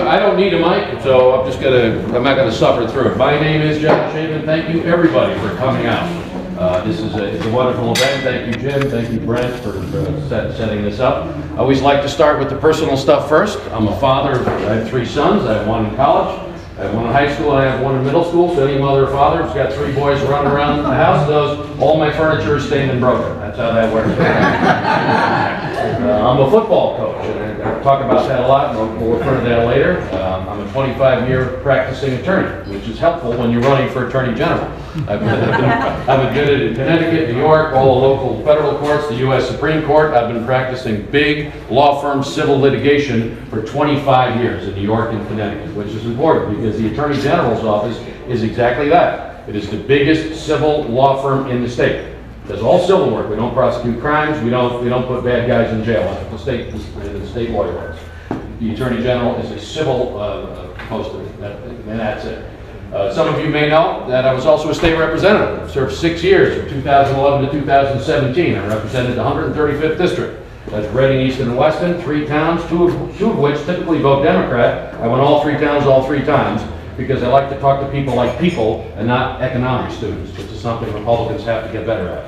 I don't need a mic, so I'm not gonna suffer through it. My name is Shaban. Thank you everybody for coming out. It's a wonderful event. Thank you, Jim. Thank you, Brent, for setting this up. I always like to start with the personal stuff first. I'm a father. I have 3 sons. I have 1 in college. I have 1 in high school, and I have 1 in middle school. So any mother or father who's got 3 boys running around the house knows all my furniture is stained and broken. That's how that works. I'm a football coach, and I'll talk about that a lot, and we'll refer to that later. I'm a 25-year practicing attorney, which is helpful when you're running for Attorney General. I've been good in Connecticut, New York, all the local federal courts, the U.S. Supreme Court. I've been practicing big law firm civil litigation for 25 years in New York and Connecticut, which is important because the Attorney General's office is exactly that. It is the biggest civil law firm in the state. Does all civil work. We don't prosecute crimes. We don't put bad guys in jail. That's what the state lawyer works. The Attorney General is a civil post, and that's it. Some of you may know that I was also a state representative. I served 6 years, from 2011 to 2017. I represented the 135th District. That's Reading, Easton, and Weston, 3 towns, two of which typically vote Democrat. I went all 3 towns all 3 times because I like to talk to people like people and not economic students, which is something Republicans have to get better at.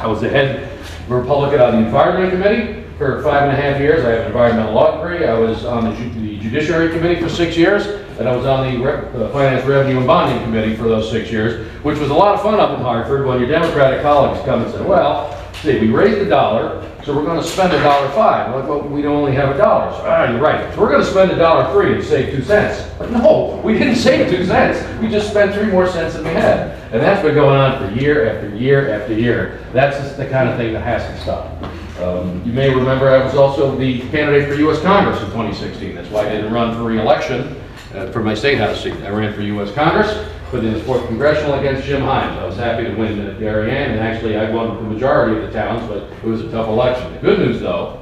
I was the head Republican on the Environment Committee for 5.5 years. I have an environmental law degree. I was on the Judiciary Committee for 6 years, and I was on the Finance, Revenue, and Bonding Committee for those 6 years, which was a lot of fun up in Hartford when your Democratic colleagues come and say, well, see, we raised $1, so we're going to spend $1.05. Like, well, we only have $1. So, you're right. So we're going to spend $1.03 and save 2 cents. But no, we didn't save 2 cents. We just spent 3 more cents than we had. And that's been going on for year after year after year. That's just the kind of thing that has to stop. You may remember I was also the candidate for U.S. Congress in 2016. That's why I didn't run for re-election for my state house seat. I ran for U.S. Congress, but in the 4th Congressional against Jim Hines. I was happy to win at Darien, and actually I won the majority of the towns, but it was a tough election. The good news, though,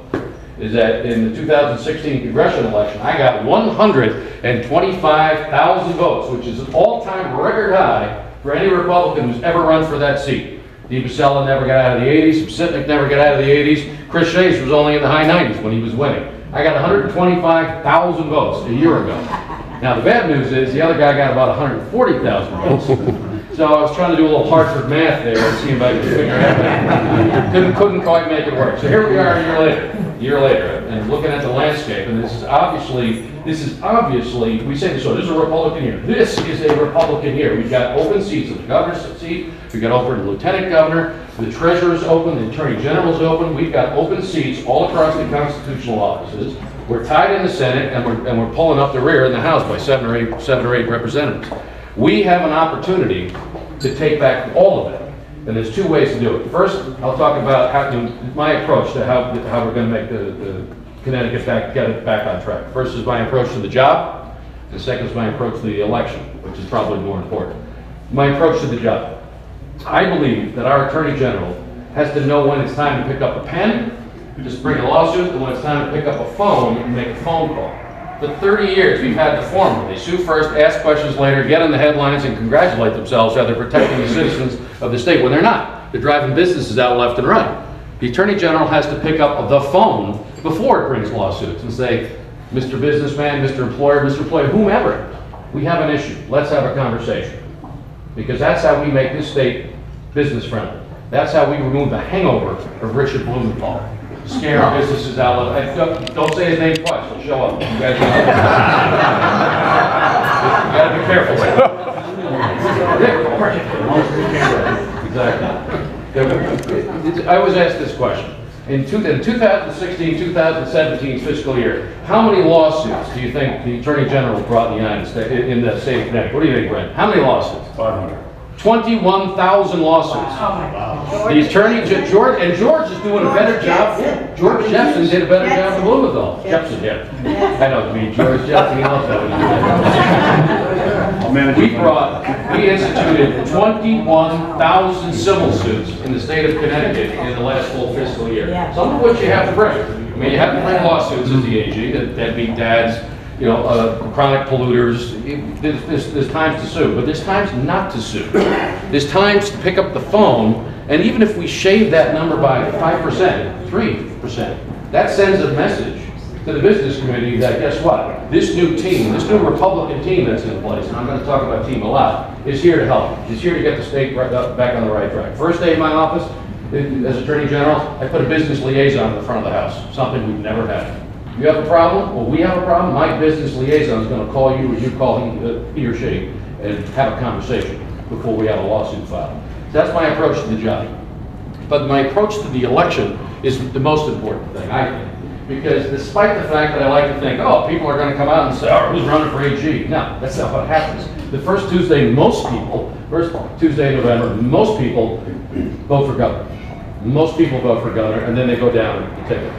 is that in the 2016 congressional election, I got 125,000 votes, which is an all-time record high for any Republican who's ever run for that seat. Dee Basella never got out of the 80s, Sitnick never got out of the 80s, Chris Shays was only in the high 90s when he was winning. I got 125,000 votes a year ago. Now the bad news is the other guy got about 140,000 votes. So I was trying to do a little Hartford math there and see if I could figure it out. Couldn't quite make it work. So here we are a year later, and looking at the landscape, and this is obviously, we say this, so this is a Republican year. This is a Republican year. We've got open seats at the governor's seat, we've got open lieutenant governor, the treasurer's open, the attorney general's open, we've got open seats all across the constitutional offices. We're tied in the Senate, and we're pulling up the rear in the House by 7 or 8 representatives. We have an opportunity to take back all of it. And there's 2 ways to do it. First, I'll talk about my approach to how we're going to make the Connecticut get it back on track. First is my approach to the job, and second is my approach to the election, which is probably more important. My approach to the job. I believe that our Attorney General has to know when it's time to pick up a pen, just bring a lawsuit, and when it's time to pick up a phone and make a phone call. For 30 years, we've had the former. They sue first, ask questions later, get in the headlines, and congratulate themselves how they're protecting the citizens of the state when they're not. They're driving businesses out left and right. The Attorney General has to pick up the phone before it brings lawsuits and say, Mr. Businessman, Mr. Employer, whomever, we have an issue. Let's have a conversation. Because that's how we make this state business friendly. That's how we remove the hangover of Richard Blumenthal. Scare businesses out of don't say his name twice, he'll show up. You guys gotta be careful. Exactly. I always ask this question. In 2016-2017 fiscal year, how many lawsuits do you think the Attorney General brought in the United States, in the state of Connecticut? What do you think, Brent? How many lawsuits? 500. 21,000 lawsuits. Wow. The attorney, George is doing a better job. George Jefferson did a better job than Blumenthal. Jefferson, yeah. I know, I mean, George Jefferson, else that we instituted 21,000 civil suits in the state of Connecticut in the last full fiscal year. Some of which you have to bring. I mean, you have to bring lawsuits as the AG, deadbeat dads, chronic polluters. There's times to sue, but there's times not to sue. There's times to pick up the phone, and even if we shave that number by 5%, 3%, that sends a message to the business community that, guess what? This new team, this new Republican team that's in place, and I'm going to talk about team a lot, is here to help. Is here to get the state back on the right track. First day in my office, as Attorney General, I put a business liaison in the front of the house, something we've never had. You have a problem, or we have a problem, my business liaison is going to call you, or you call he or she, and have a conversation before we have a lawsuit filed. So that's my approach to the job. But my approach to the election is the most important thing, I think. Because despite the fact that I like to think, oh, people are going to come out and say, oh, who's running for AG? No, that's not what happens. The first Tuesday in November, most people vote for governor. Most people vote for governor, and then they go down the ticket.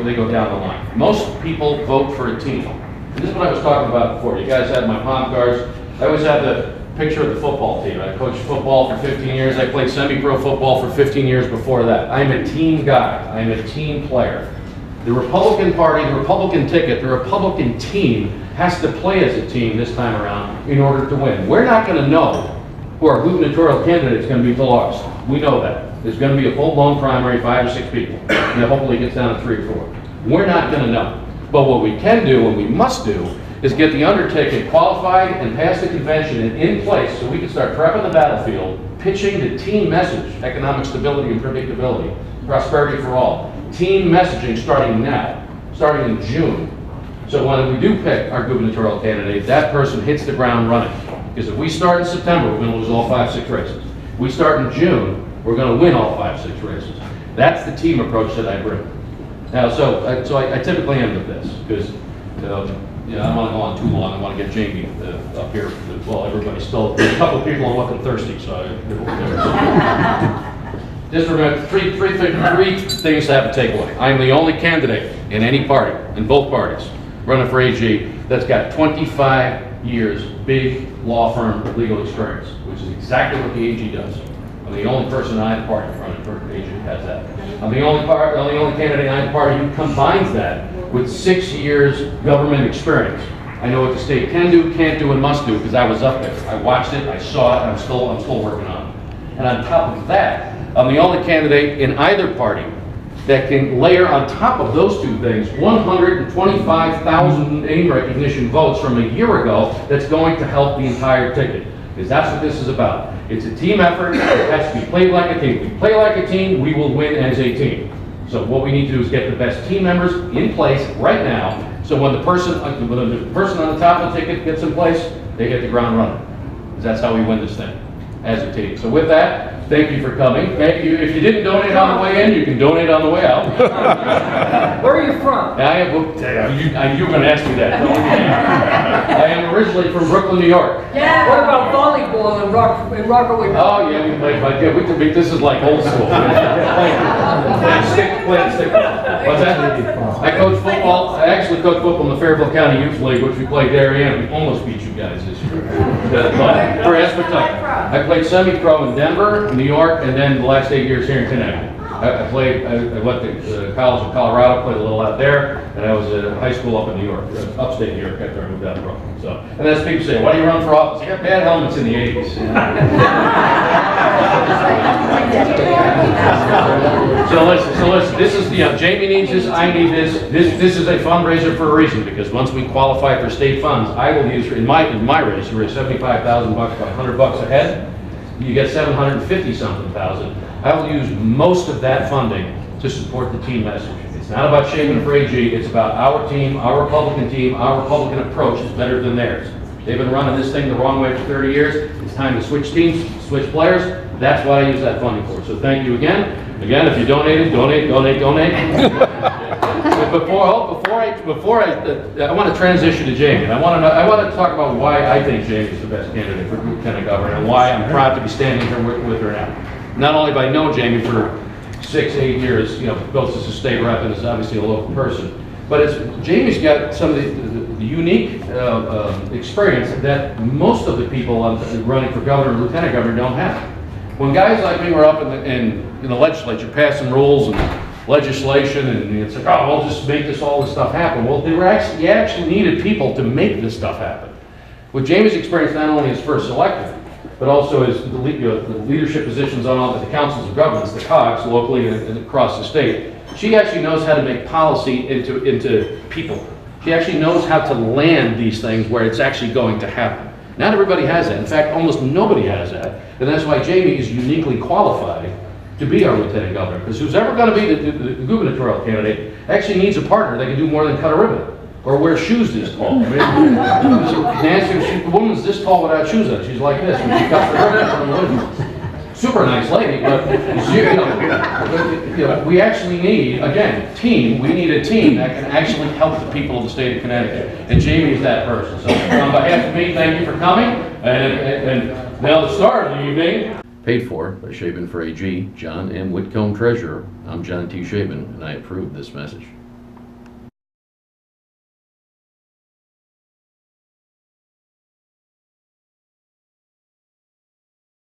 They go down the line. Most people vote for a team. And this is what I was talking about before. You guys had my palm cards. I always had the picture of the football team. I coached football for 15 years. I played semi-pro football for 15 years before that. I'm a team guy. I'm a team player. The Republican Party, the Republican ticket, the Republican team has to play as a team this time around in order to win. We're not going to know who our gubernatorial candidate is going to be till August. We know that. There's going to be a full-blown primary, 5 or 6 people. And hopefully it gets down to 3 or 4. We're not going to know. But what we can do, and we must do, is get the undertaking qualified and pass the convention and in place so we can start prepping the battlefield, pitching the team message, economic stability and predictability, prosperity for all. Team messaging starting now, starting in June. So when we do pick our gubernatorial candidate, that person hits the ground running. Because if we start in September, we're going to lose all 5, 6 races. If we start in June, we're going to win all 5, 6 races. That's the team approach that I bring. Now, so I typically end with this, because I don't want to go on too long. I want to get Jayme up here. Well, everybody's still, there's a couple of people are looking thirsty, so just remember, three things to have to take away. I'm the only candidate in any party, in both parties, running for AG, that's got 25 years, big law firm legal experience, which is exactly what the AG does. I'm the only person in either party running for AG who has that. I'm the only candidate in either party who combines that with 6 years government experience. I know what the state can do, can't do, and must do, because I was up there. I watched it, I saw it, and I'm still working on it. And on top of that, I'm the only candidate in either party that can layer on top of those two things 125,000 name recognition votes from a year ago that's going to help the entire ticket. Because that's what this is about. It's a team effort. It has to be played like a team. If we play like a team, we will win as a team. So what we need to do is get the best team members in place right now, so when the person on the top of the ticket gets in place, they hit the ground running. Because that's how we win this thing, as a team. So with that, thank you for coming. Thank you. If you didn't donate on the way in, you can donate on the way out. Where are you from? You're going to ask me that. I am originally from Brooklyn, New York. Yeah. What about volleyball in Rockaway? Oh yeah, we played. Yeah, we can be. This is like old school. Stick. What's that? I coach football. I actually coach football in the Fairfield County Youth League, which we played Darien. We almost beat you guys this year. For Espatuck. I played semi-pro in Denver, New York, and then the last 8 years here in Connecticut. I went to college in Colorado, played a little out there, and I was at high school up in New York, upstate New York, after I moved out of Brooklyn. So, and as people say, why do you run for office? I got bad helmets in the 80s. So listen, this is, Jayme needs this, I need this. This is a fundraiser for a reason, because once we qualify for state funds, I will use, in my race, you raise $75,000 by $100 a head, you get 750-something thousand. I will use most of that funding to support the team message. It's not about Shaban for AG, it's about our team, our Republican approach is better than theirs. They've been running this thing the wrong way for 30 years. It's time to switch teams, switch players. That's what I use that funding for. So thank you again. Again, if you donated, donate. Before I want to transition to Jayme. I want to talk about why I think Jayme is the best candidate for lieutenant governor, and why I'm proud to be standing here with her now. Not only have I known Jayme for 6, 8 years, both as a state rep and as obviously a local person, but Jayme's got some of the unique experience that most of the people running for governor and lieutenant governor don't have. When guys like me were up in the legislature passing rules and legislation, and it's like, oh, we'll just make all this stuff happen. Well, you actually needed people to make this stuff happen. With Jayme's experience, not only as first elected, but also as the leadership positions on all the councils of governments, the COGs, locally and across the state, she actually knows how to make policy into people. She actually knows how to land these things where it's actually going to happen. Not everybody has that. In fact, almost nobody has that. And that's why Jayme is uniquely qualified to be our lieutenant governor. Because who's ever going to be the gubernatorial candidate actually needs a partner that can do more than cut a ribbon or wear shoes this tall. I mean, Nancy, the woman's this tall without shoes on. She's like this when she cuts the ribbon. Super nice lady, but we actually need, again, team. We need a team that can actually help the people of the state of Connecticut, and Jayme is that person. So on behalf of me, thank you for coming, and now the star of the evening. Paid for by Shaban for AG, John M. Whitcomb Treasurer. I'm John T. Shaban, and I approve this message.